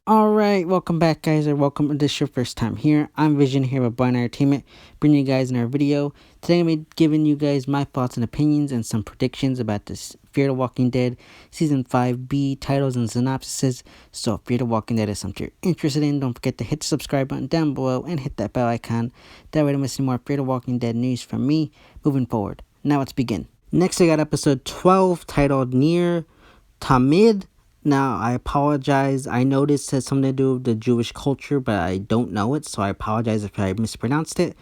Alright, welcome back guys, or welcome if this is your first time here. I'm Vision here with Blind Entertainment, bringing you guys another video. Today I'm going to be giving you guys my thoughts and opinions and some predictions about this Fear the Walking Dead Season 5B titles and synopsises. So if Fear the Walking Dead is something you're interested in, don't forget to hit the subscribe button down below and hit that bell icon. That way you don't miss any more Fear the Walking Dead news from me moving forward. Now let's begin. Next I got episode 12 titled Near Tamid. Now, I apologize. I noticed it has something to do with the Jewish culture, but I don't know it, so I apologize if I mispronounced it.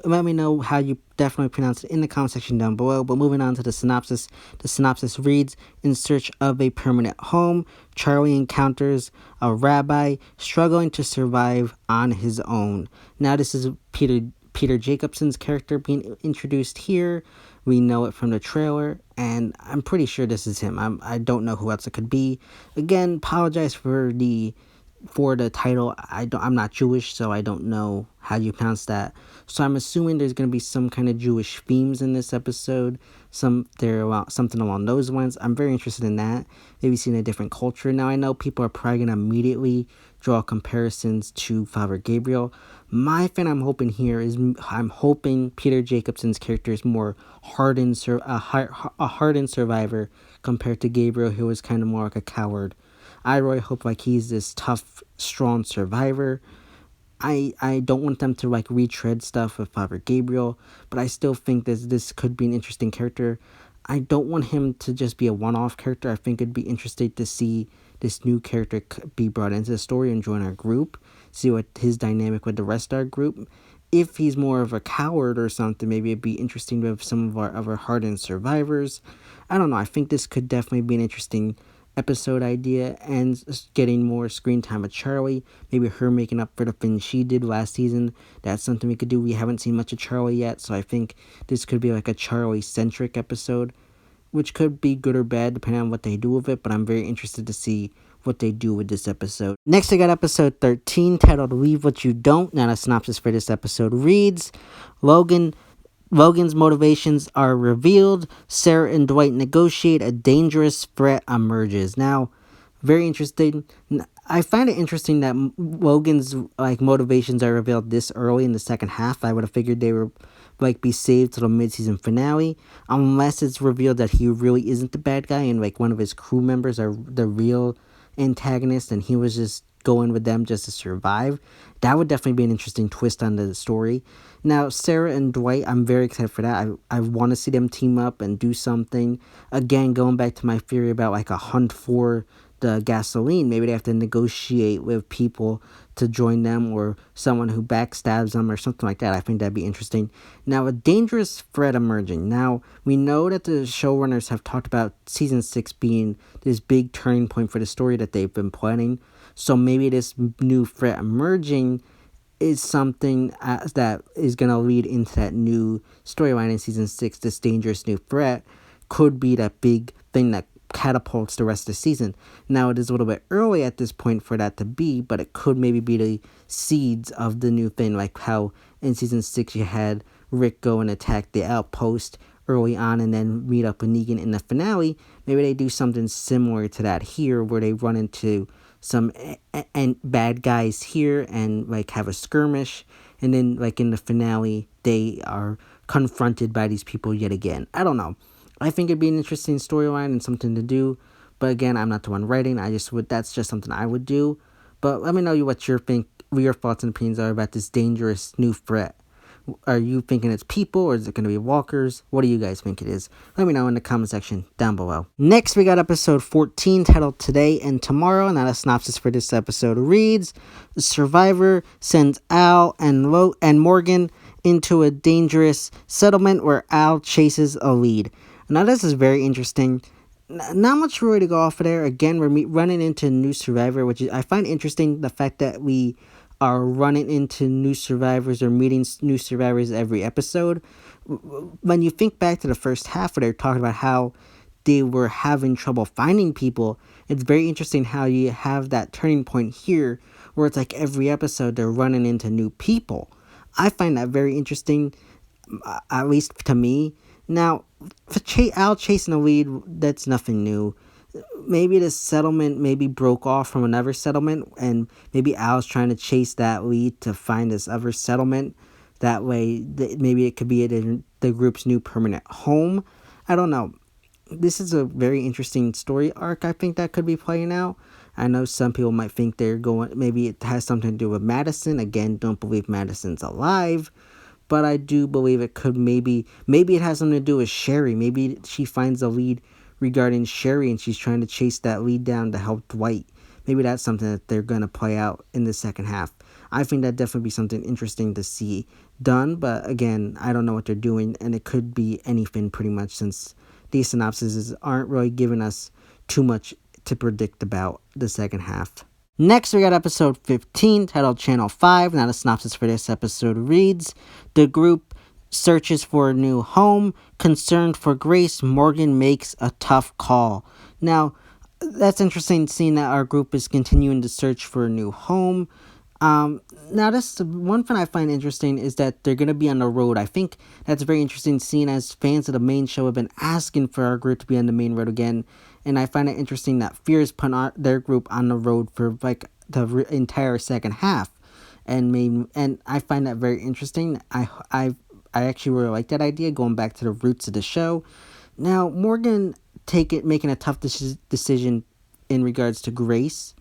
Let me know how you definitely pronounce it in the comment section down below. But moving on to the synopsis. The synopsis reads, in search of a permanent home, Charlie encounters a rabbi struggling to survive on his own. Now, this is Peter Jacobson's character being introduced here. We know it from the trailer, and I'm pretty sure this is him. I don't know who else it could be. Again, apologize for the title. I'm not Jewish, so I don't know how you pronounce that. So I'm assuming there's gonna be some kind of Jewish themes in this episode. Something along those lines. I'm very interested in that. Maybe seeing a different culture. Now I know people are probably gonna immediately draw comparisons to Father Gabriel. My thing I'm hoping here is I'm hoping Peter Jacobson's character is more hardened survivor compared to Gabriel, who was kind of more like a coward. I really hope like he's this tough, strong survivor. I don't want them to like retread stuff with Father Gabriel, but I still think that this could be an interesting character. I don't want him to just be a one-off character. I think it'd be interesting to see this new character be brought into the story and join our group, see what his dynamic with the rest of our group. If he's more of a coward or something, maybe it'd be interesting with some of our other hardened survivors. I don't know. I think this could definitely be an interesting episode idea, and getting more screen time with Charlie. Maybe her making up for the things she did last season. That's something we could do. We haven't seen much of Charlie yet, so I think this could be like a Charlie-centric episode, which could be good or bad depending on what they do with it, but I'm very interested to see what they do with this episode. Next, I got episode 13 titled Leave What You Don't. Now, the synopsis for this episode reads, Logan's motivations are revealed. Sarah and Dwight negotiate. A dangerous threat emerges. Now, very interesting. I find it interesting that Logan's motivations are revealed this early in the second half. I would have figured they were be saved till the mid-season finale, unless it's revealed that he really isn't the bad guy and one of his crew members are the real antagonist and he was just going with them just to survive. That would definitely be an interesting twist on the story. Now, Sarah and Dwight, I'm very excited for that. I want to see them team up and do something. Again, going back to my theory about a hunt for the gasoline, maybe they have to negotiate with people to join them or someone who backstabs them or something like that. I think that'd be interesting. Now, a dangerous threat emerging. Now, we know that the showrunners have talked about season 6 being this big turning point for the story that they've been planning. So maybe this new threat emerging is something that is going to lead into that new storyline in season 6. This dangerous new threat could be that big thing that catapults the rest of the season. Now, it is a little bit early at this point for that to be, but it could maybe be the seeds of the new thing, like how in season 6 you had Rick go and attack the outpost early on and then meet up with Negan in the finale. Maybe they do something similar to that here, where they run into some bad guys here and have a skirmish, and then in the finale they are confronted by these people yet again. I don't know. I think it'd be an interesting storyline and something to do, but again, I'm not the one writing. That's just something I would do. But let me know what your thoughts and opinions are about this dangerous new threat. Are you thinking it's people, or is it going to be walkers? What do you guys think it is? Let me know in the comment section down below. Next, we got episode 14 titled Today and Tomorrow. Now, the synopsis for this episode reads, the survivor sends Al and Morgan into a dangerous settlement where Al chases a lead. Now, this is very interesting. Not much really to go off of there. Again, we're running into a new survivor, which I find interesting, the fact that we are running into new survivors or meeting new survivors every episode. When you think back to the first half where they're talking about how they were having trouble finding people, it's very interesting how you have that turning point here where it's every episode they're running into new people. I find that very interesting, at least to me. Now, for Al chasing the lead, that's nothing new. Maybe the settlement maybe broke off from another settlement, and maybe Al's trying to chase that lead to find this other settlement. That way, maybe it could be the group's new permanent home. I don't know. This is a very interesting story arc, I think, that could be playing out. I know some people might think they're going, maybe it has something to do with Madison. Again, don't believe Madison's alive, but I do believe it could maybe it has something to do with Sherry. Maybe she finds a lead regarding Sherry and she's trying to chase that lead down to help Dwight. Maybe that's something that they're going to play out in the second half. I think that definitely be something interesting to see done, but again, I don't know what they're doing, and it could be anything pretty much, since these synopsises aren't really giving us too much to predict about the second half. Next, we got episode 15, titled Channel 5. Now, the synopsis for this episode reads: the group searches for a new home. Concerned for Grace, Morgan makes a tough call. Now, that's interesting, seeing that our group is continuing to search for a new home. Now, this one thing I find interesting is that they're going to be on the road. I think that's very interesting, seeing as fans of the main show have been asking for our group to be on the main road again. And I find it interesting that Fears put their group on the road for like the entire second half. And I find that very interesting. I actually really like that idea, going back to the roots of the show. Now, Morgan making a tough decision in regards to Grace.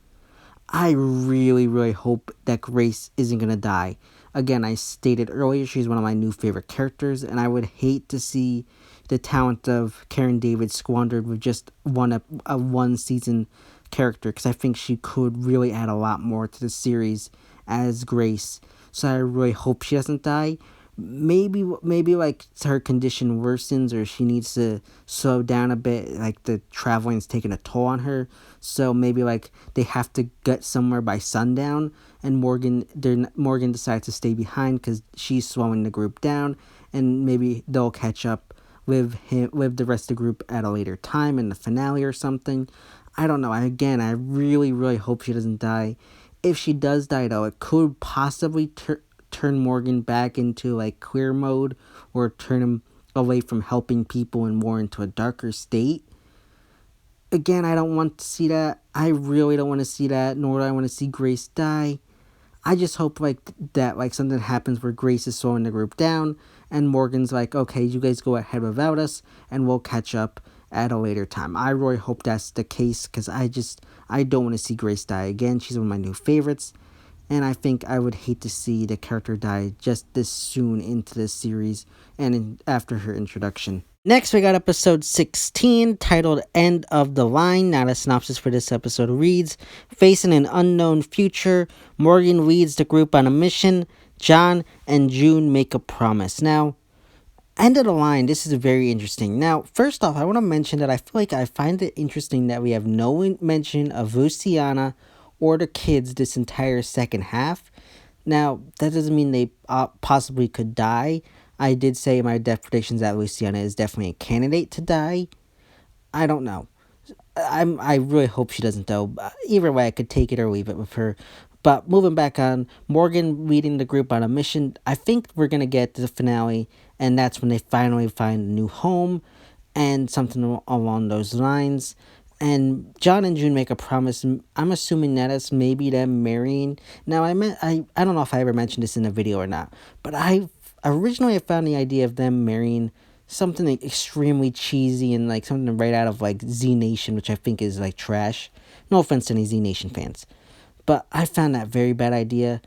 I really, really hope that Grace isn't going to die. Again, I stated earlier, she's one of my new favorite characters, and I would hate to see the talent of Karen David squandered with just a one-season character, because I think she could really add a lot more to the series as Grace. So I really hope she doesn't die. Maybe like her condition worsens, or she needs to slow down a bit, like the traveling's taking a toll on her, so maybe like they have to get somewhere by sundown, and Morgan decides to stay behind because she's slowing the group down, and maybe they'll catch up with the rest of the group at a later time in the finale or something. I don't know. I really, really hope she doesn't die. If she does die, though, it could possibly turn Morgan back into like queer mode, or turn him away from helping people and more into a darker state. Again, I don't want to see that. I really don't want to see that, nor do I want to see Grace die. I just hope that something happens where Grace is slowing the group down and Morgan's like, okay, you guys go ahead without us and we'll catch up at a later time. I really hope that's the case, because I don't want to see Grace die again. She's one of my new favorites. And I think I would hate to see the character die just this soon into this series and after her introduction. Next, we got episode 16, titled End of the Line. Now, the synopsis for this episode reads: facing an unknown future, Morgan leads the group on a mission. John and June make a promise. Now, end of the line, this is very interesting. Now, first off, I want to mention that I feel like I find it interesting that we have no mention of Luciana or the kids this entire second half. Now, that doesn't mean they possibly could die. I did say in my death predictions that Luciana is definitely a candidate to die. I don't know. I really hope she doesn't, though. Either way, I could take it or leave it with her. But moving back on, Morgan leading the group on a mission. I think we're going to get to the finale, and that's when they finally find a new home and something along those lines. And John and June make a promise. I'm assuming that is maybe them marrying. Now, I don't know if I ever mentioned this in a video or not, but I found the idea of them marrying something like extremely cheesy and like something right out of like Z Nation, which I think is like trash. No offense to any Z Nation fans, but I found that very bad idea.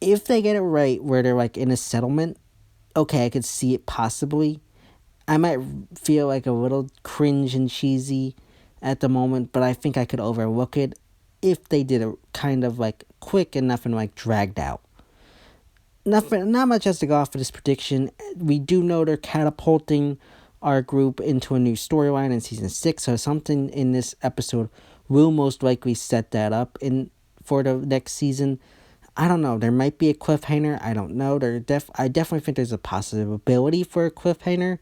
If they get it right, where they're like in a settlement, okay, I could see it possibly. I might feel like a little cringe and cheesy at the moment, but I think I could overlook it if they did it kind of like quick and nothing like dragged out. Not much else to go off of this prediction. We do know they're catapulting our group into a new storyline in season 6, so something in this episode will most likely set that up for the next season. I don't know. There might be a cliffhanger. I don't know. I definitely think there's a possibility for a cliffhanger.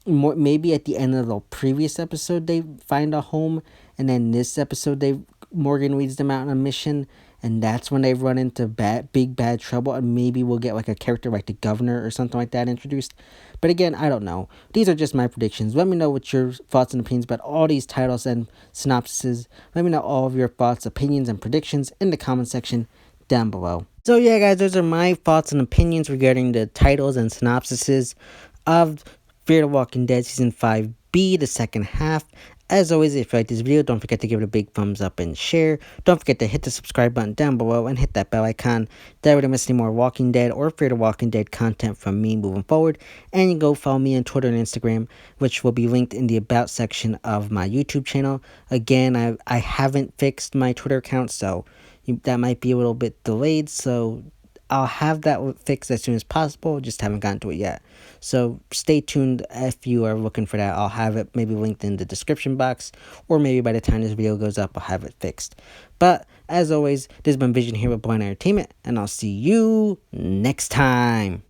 Maybe at the end of the previous episode they find a home, and then this episode Morgan leads them out on a mission, and that's when they run into big bad trouble, and maybe we'll get like a character like the governor or something like that introduced. But again, I don't know. These are just my predictions. Let me know what your thoughts and opinions about all these titles and synopsises. Let me know all of your thoughts, opinions, and predictions in the comment section down below. So yeah, guys, those are my thoughts and opinions regarding the titles and synopsises of Fear the Walking Dead Season 5B, the second half. As always, if you like this video, don't forget to give it a big thumbs up and share. Don't forget to hit the subscribe button down below and hit that bell icon. That way you don't miss any more Walking Dead or Fear the Walking Dead content from me moving forward. And you can go follow me on Twitter and Instagram, which will be linked in the About section of my YouTube channel. Again, I haven't fixed my Twitter account, so that might be a little bit delayed, so I'll have that fixed as soon as possible, just haven't gotten to it yet. So stay tuned if you are looking for that. I'll have it maybe linked in the description box, or maybe by the time this video goes up, I'll have it fixed. But as always, this has been Vision here with Blind Entertainment, and I'll see you next time.